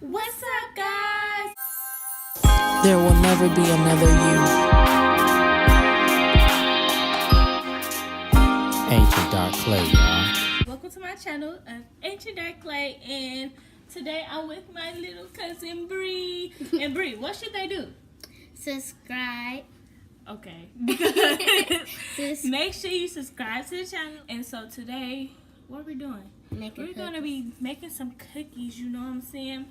What's up, guys? There will never be another you. Ancient Dark Clay, y'all. Welcome to my channel, Ancient Dark Clay, and today I'm with my little cousin Bri. And Bri, what should they do? Subscribe. Okay. Make sure you subscribe to the channel. And so today, what are we doing? We're gonna be making some cookies, you know what I'm saying?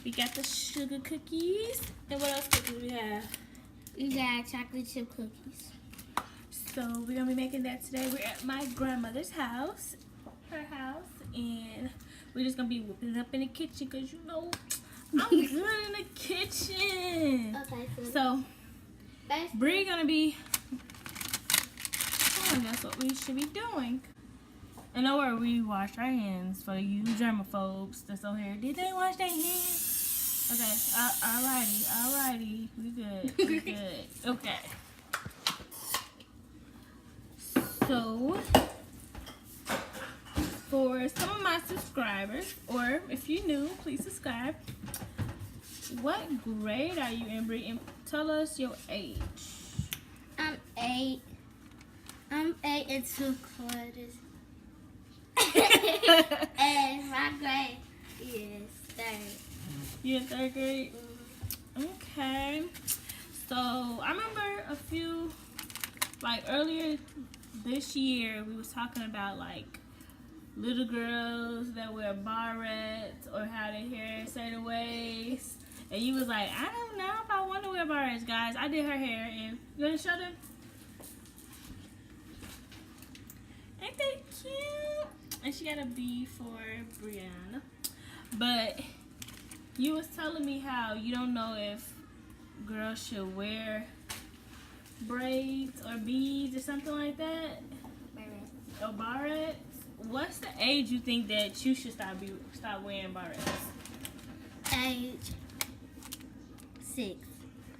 We got the sugar cookies. And what else cookies we have? We got chocolate chip cookies. So we're gonna be making that today. We're at my grandmother's house, her house, and we're just gonna be whipping it up in the kitchen because you know I'm good in the kitchen. Okay, so Bri gonna be showing us what we should be doing. And don't worry, we wash our hands for you germaphobes that's over here. Did they wash their hands? Okay, alrighty, we good, Okay. So, for some of my subscribers, or if you're new, please subscribe. What grade are you in, Bri? And tell us your age. I'm 8. I'm 8 in 2 quarters. And my grade is 3rd. You're in 3rd grade? Okay. So, I remember a few, like earlier this year, we was talking about like little girls that wear barrettes or how their hair is certain ways. And you was like, I don't know if I want to wear barrettes, guys. I did her hair, and you want to show them? Ain't they cute? And she got a B for Brianna. But you was telling me how you don't know if girls should wear braids or beads or something like that. Or barrettes. What's the age you think that you should stop wearing barrettes? Age 6.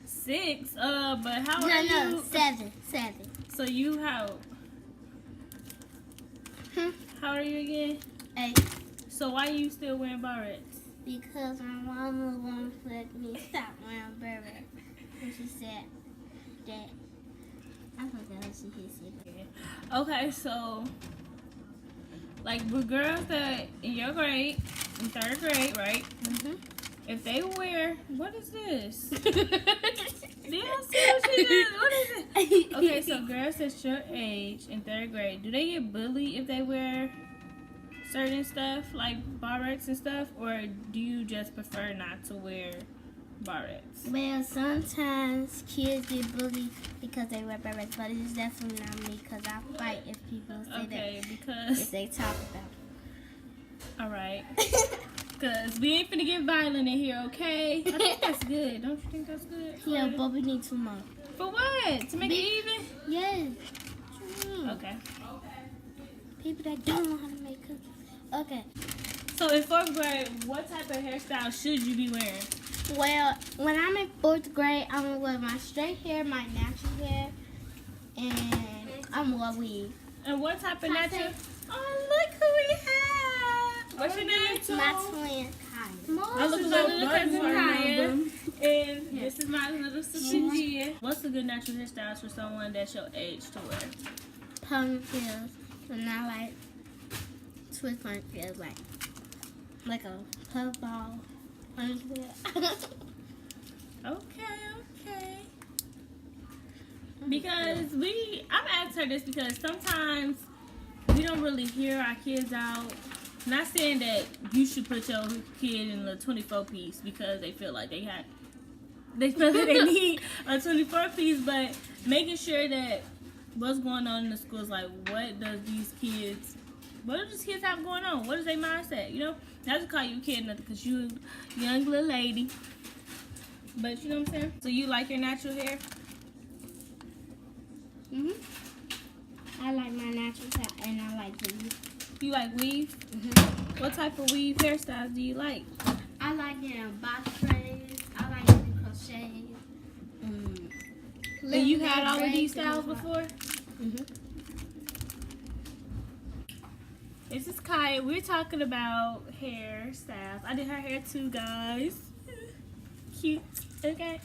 6? But how old are you? No, 7. So you how old are you again? 8. So why are you still wearing barrettes? Because my mama won't let me stop wearing barrettes. And she said that. I forgot what she said. Okay, so like with girls that in your grade, in 3rd grade, right? If they wear, what is this? Do y'all see what she did? What is it? Okay, so girls that's your age in 3rd grade, do they get bullied if they wear certain stuff like barrettes and stuff, or do you just prefer not to wear barrettes? Well, sometimes kids get bullied because they wear barrettes, but it's definitely not me because I fight if people say that. Because if they talk about it. All right. Because we ain't finna get violent in here, okay? I think that's good. Don't you think that's good? Yeah, but we need 2 more. For what? To make it even? Yes. Okay. People that don't know how to make cookies. Okay. So in 4th grade, what type of hairstyle should you be wearing? Well, when I'm in 4th grade, I'm going to wear my straight hair, my natural hair, and I'm going to weave. And what type of natural? Oh, look who we have. What's your name? My twin, Khia. I look at my little cousin Khia. And this is my little sister Gia. What's a good natural hairstyle for someone that's your age to wear? Ponytails. And I like twist ponytails, like a puffball ponytail. Okay. Because I've asked her this because sometimes we don't really hear our kids out. Not saying that you should put your kid in a 24-piece because they feel like they need a 24-piece, but making sure that what's going on in the school is like, what do these kids have going on? What is their mindset? You know, not to call you a kid nothing because you a young little lady, but you know what I'm saying? So you like your natural hair? I like my natural hair and I like weave. You like weave? What type of weave hairstyles do you like? I like it in box braids. I like it in crochet. And you had all of these styles before? This is Kaya. We're talking about hairstyles. I did her hair too, guys. Cute. Okay.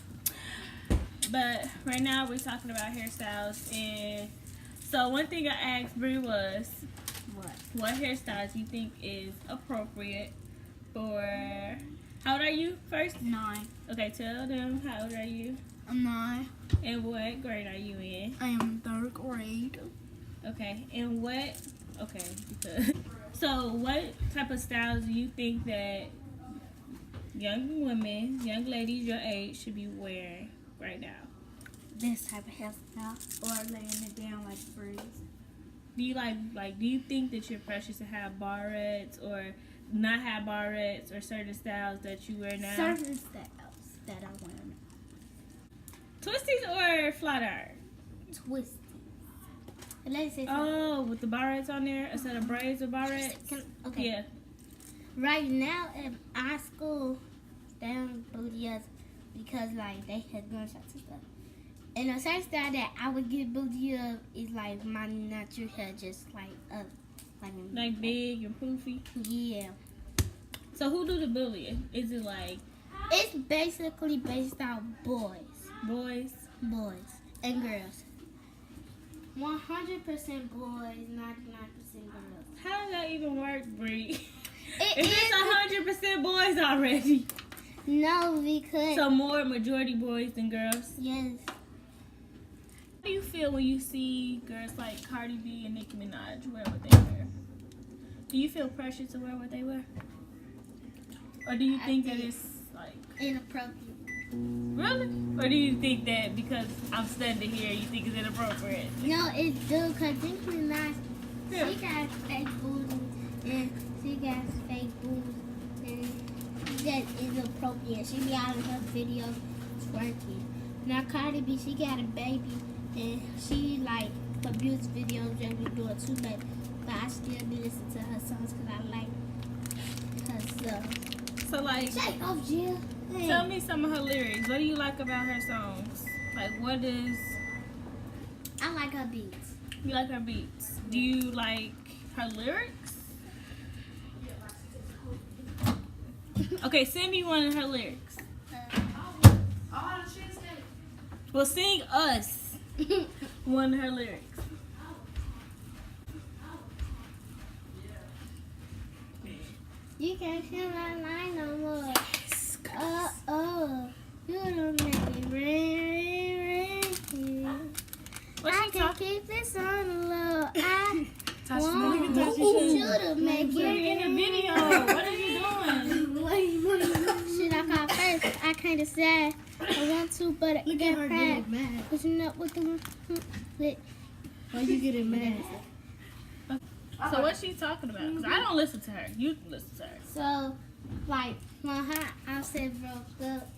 But right now we're talking about hairstyles, and so one thing I asked Bri was, what hairstyles you think is appropriate for? How old are you first? 9. Okay, tell them how old are you I'm 9. and what grade are you in? I am 3rd grade. Okay, and what? Okay, so what type of styles do you think that young women, young ladies your age should be wearing right now? This type of hairstyle, or laying it down like braids. Do you do you think that you're precious to have barrettes or not have barrettes, or certain styles that you wear now? Certain styles that I wear now. Twisties or flat iron? Twisted. Let's say Oh, with the barrettes on there instead of braids or barrettes? Okay. Yeah. Right now in our school, they don't bully us because like they had gunshots and stuff. And a certain style that I would get bullied of is like my natural hair, just like up, Like big and poofy? Yeah. So who do the bullying? Is it like It's basically based on boys and girls. 100% boys, 99% girls. how does that even work, Bri? It If is it's 100% boys already. no because So more majority boys than girls. yes. How do you feel when you see girls like Cardi B and Nicki Minaj wear what they wear? Do you feel pressure to wear what they wear? Or do you think that it's like Inappropriate. really? Or do you think that because I'm standing here you think it's inappropriate? No, it's do because Nicki Minaj, Yeah. she got fake boobs and she got fake boobs and that is appropriate. She be out of her videos twerking. Now Cardi B, she got a baby and she like abuse videos that we do it too, but I still be listening to her songs because I like her stuff. So like, Shake off, Jill. tell me some of her lyrics. What do you like about her songs? Like what is, I like her beats. you like her beats? Do you like her lyrics? Okay, send me one of her lyrics. Well, sing us one of her lyrics. You can't feel my line no more. You don't make it rain. What I she can talking? keep this on the low. I Touch want me. you to make We're it in the video. What are you doing? Shit, I caught first. I kind of sad. I want to, but I get mad. Pushing up with the with. Why you getting mad? So what's she talking about? Because I don't listen to her. You listen to her. So, like, when her outfit broke up,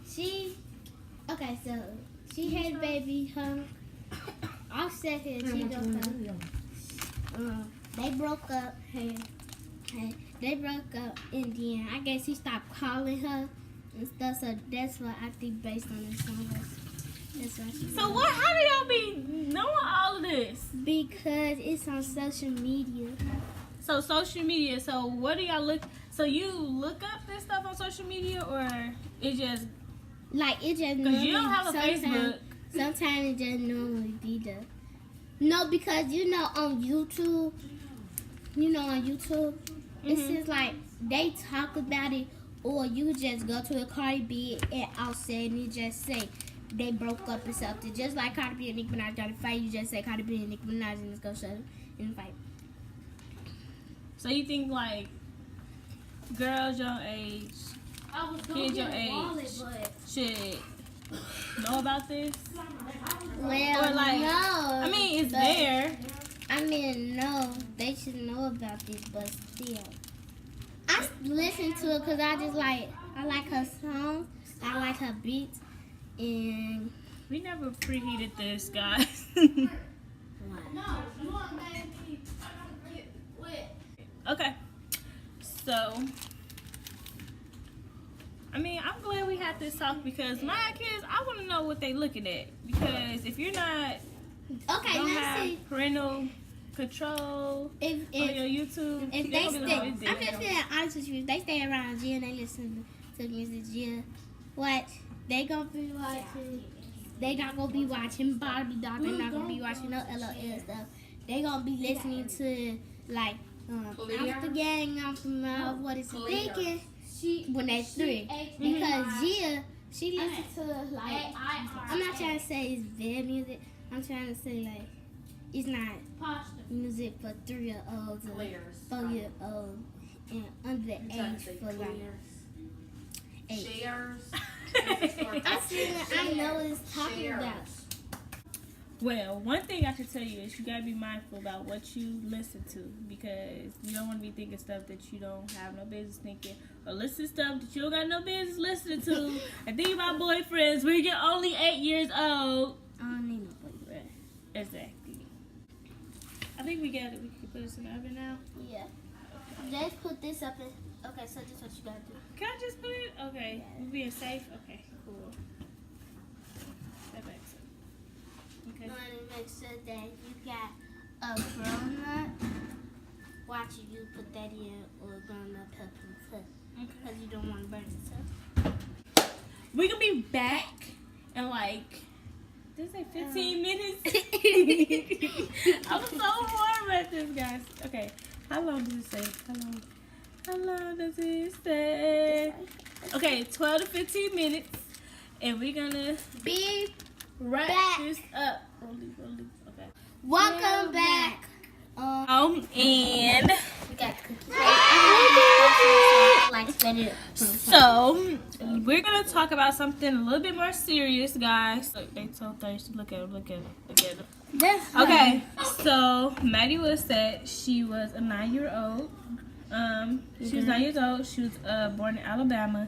she had a baby, her Offset had she broke up. They broke up, and then I guess he stopped calling her and stuff, so that's what I think based on this song. That's why she So what? How do y'all be knowing all of this? because it's on social media. So social media. So what do y'all look? So you look up this stuff on social media, or it just Like, it just because you don't have a sometimes- Facebook? Sometimes it just normally be there. No, because on YouTube, it's just like they talk about it, or you just go to a Cardi B and Offset and you just say they broke up or something. Just like Cardi B and Nicki Minaj got a fight, you just say Cardi B and Nicki Minaj and let's go shut up and fight. So you think like girls your age, kids your age should know about this? Well, Or like, no. I mean, it's but- there. No, they should know about this, but still. I listen to it because I like her songs, I like her beats, and We never preheated this, guys. Okay. So, I mean, I'm glad we had this talk because my kids, I want to know what they looking at. Because if you're not, okay, don't let's have see. parental control If on your YouTube. if They're they gonna be stay, like, I'm just being honest with you. If they stay around Jill and they listen to music Jill, what they gonna be watching? They not gonna be watching Barbie doll. They not gonna be watching no LOL stuff. They gonna be listening to like off the gang, off the mouth. What is it thinking? When they're 3, because Jill, she listens to like. I'm not trying to say it's bad music. I'm trying to say like it's not music for 3-year-olds or 4-year-olds and under the age for like 8. I know what it's talking about. Well, one thing I can tell you is you gotta be mindful about what you listen to, because you don't want to be thinking stuff that you don't have no business thinking, or listen to stuff that you don't got no business listening to. And think about boyfriends when you're only 8 years old. I don't need no boyfriend. Exactly. I think we got it. We can put this in the oven now. Yeah. Let's put this up in. Okay, so this is what you gotta do. Can I just put it? Okay. We're being safe? Okay, cool. That makes sense. Okay. You want to make sure that you got a grown up watching you put that in, or a grown up helping you cook. Because you don't want to burn yourself. We're going to be back in like, did it say 15 minutes? I'm so warm at this, guys. Okay. How long does it say? How long does it say? Okay, 12 to 15 minutes. And we're going to Be wrap back. this up. Rolly. Okay. Welcome back. And We got cookies. Like spread it. so we're gonna talk about something a little bit more serious, guys. Look, they so thirsty. Look at them. Okay, so Maddie was said she was a 9-year-old. She was 9 years old. She was born in Alabama,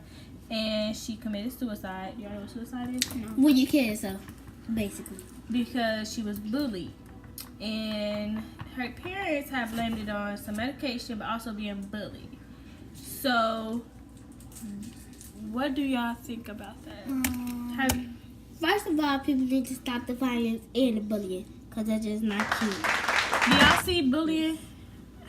and she committed suicide. You know what suicide is? No. When you kill yourself, basically. Because she was bullied, and her parents have blamed it on some medication, but also being bullied. So, what do y'all think about that? First of all, people need to stop the violence and the bullying, because that's just not cute. Do y'all see bullying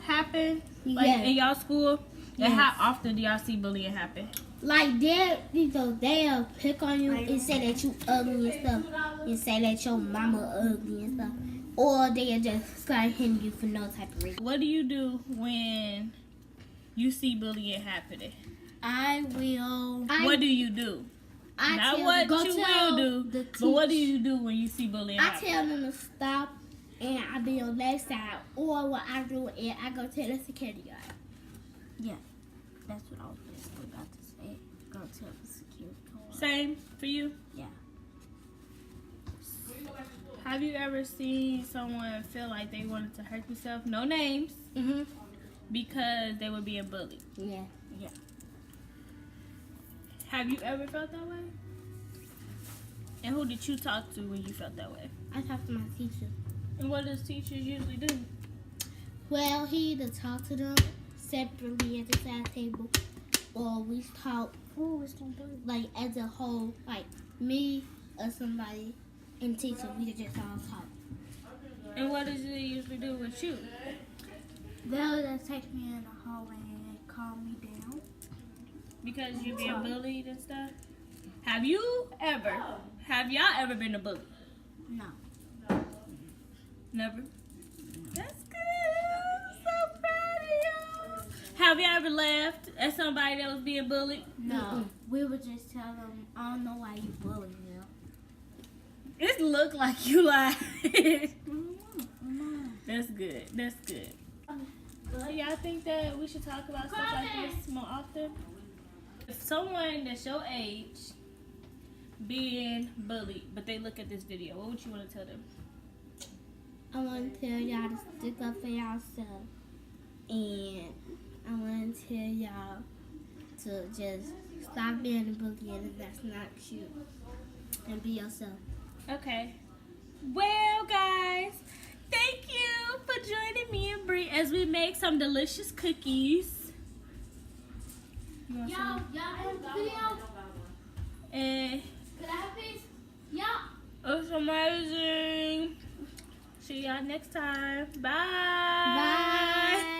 happen, like Yeah. in y'all school? And Yes. how often do y'all see bullying happen? Like, they'll pick on you and say that you ugly and stuff, and say that your mama ugly and stuff. Or they'll just start hitting you for no type of reason. What do you do when you see bullying happening? What do you do? Not what you will do, but what do you do when you see bullying I happen? tell them to stop, and I be on their side. Or what I do is I go tell the security guard. Yeah, that's what I was basically about to say. Go tell the security guard. Same for you? Yeah. Have you ever seen someone feel like they wanted to hurt themselves? No names. Mhm. Because they were being bullied. Yeah. Have you ever felt that way? And who did you talk to when you felt that way? I talk to my teacher. And what does teachers usually do? Well, he either talk to them separately at the side table, or we talk like as a whole, like me or somebody and teacher. We just all talk. And what does it usually do with you? They'll just take me in the hallway and calm me down. Because you're being bullied and stuff? Have y'all ever been a bully? No. Never? That's good. I'm so proud of you. Have y'all ever laughed at somebody that was being bullied? No. We would just tell them, I don't know why you bullying them. It looked like you lied. That's good. So y'all think that we should talk about stuff like this more often? If someone that's your age being bullied, but they look at this video, what would you want to tell them? I want to tell y'all to stick up for yourself. And I want to tell y'all to just stop being a bully, and if that's not cute. And be yourself. Okay. Well, guys, thank you for joining me and Bri as we make some delicious cookies. You want some? And Could I have a piece? Yeah. it's amazing. See y'all next time. Bye. Bye.